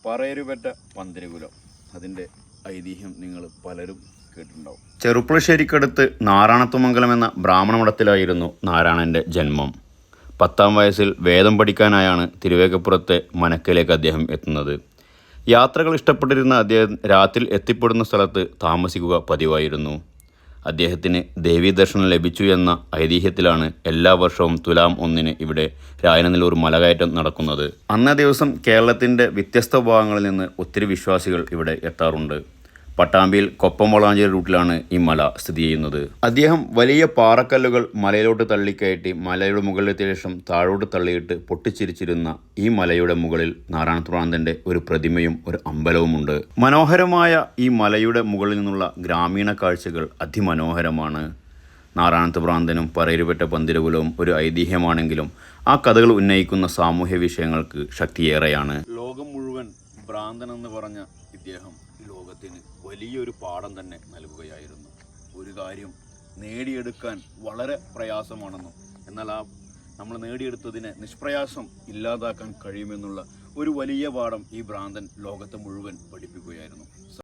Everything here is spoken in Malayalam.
പറയരുപെറ്റ പന്തിരകുലം അതിൻ്റെ ഐതിഹ്യം നിങ്ങൾ പലരും കേട്ടിട്ടുണ്ടാവും. ചെറുപ്പുളശ്ശേരിക്കടുത്ത് നാരായണത്തുമംഗലം എന്ന ബ്രാഹ്മണ മഠത്തിലായിരുന്നു നാരായണൻ്റെ ജന്മം. 10-ാം വയസ്സിൽ വേദം പഠിക്കാനായാണ് തിരുവേഗപ്പുറത്തെ മനക്കയിലേക്ക് അദ്ദേഹം എത്തുന്നത്. യാത്രകൾ ഇഷ്ടപ്പെട്ടിരുന്ന അദ്ദേഹം രാത്രി എത്തിപ്പെടുന്ന സ്ഥലത്ത് താമസിക്കുക പതിവായിരുന്നു. അദ്ദേഹത്തിന് ദേവീദർശനം ലഭിച്ചു എന്ന ഐതിഹ്യത്തിലാണ് എല്ലാ വർഷവും തുലാം 1-ന് ഇവിടെ രായനല്ലൂർ മലകയറ്റം നടക്കുന്നത്. അന്നേ ദിവസം കേരളത്തിൻ്റെ വ്യത്യസ്ത ഭാഗങ്ങളിൽ നിന്ന് ഒത്തിരി വിശ്വാസികൾ ഇവിടെ എത്താറുണ്ട്. പട്ടാമ്പിയിൽ കൊപ്പം-വളാഞ്ചേരി റൂട്ടിലാണ് ഈ മല സ്ഥിതി ചെയ്യുന്നത്. അദ്ദേഹം വലിയ പാറക്കല്ലുകൾ മലയിലോട്ട് തള്ളിക്കയറ്റി മലയുടെ മുകളിലെത്തിയ ശേഷം താഴോട്ട് തള്ളിയിട്ട് പൊട്ടിച്ചിരിച്ചിരുന്ന ഈ മലയുടെ മുകളിൽ നാരായണഭ്രാന്തൻ്റെ ഒരു പ്രതിമയും ഒരു അമ്പലവുമുണ്ട്. മനോഹരമായ ഈ മലയുടെ മുകളിൽ നിന്നുള്ള ഗ്രാമീണ കാഴ്ചകൾ അതിമനോഹരമാണ്. നാരായണഭ്രാന്തനും പറയരുപെറ്റ പന്തിരകുലവും ഒരു ഐതിഹ്യമാണെങ്കിലും ആ കഥകൾ ഉന്നയിക്കുന്ന സാമൂഹ്യ വിഷയങ്ങൾക്ക് ശക്തിയേറെയാണ്. ലോകം മുഴുവൻ ഭ്രാന്തൻ എന്ന് പറഞ്ഞ ഇദ്ദേഹം ലോകത്തിന് വലിയൊരു പാഠം തന്നെ നൽകുകയായിരുന്നു. ഒരു കാര്യം നേടിയെടുക്കാൻ വളരെ പ്രയാസമാണെന്നും എന്നാൽ നമ്മൾ നേടിയെടുത്തതിനെ നിഷ്പ്രയാസം ഇല്ലാതാക്കാൻ കഴിയുമെന്നുള്ള ഒരു വലിയ പാഠം ഈ ഭ്രാന്തൻ ലോകത്തെ മുഴുവൻ പഠിപ്പിക്കുകയായിരുന്നു.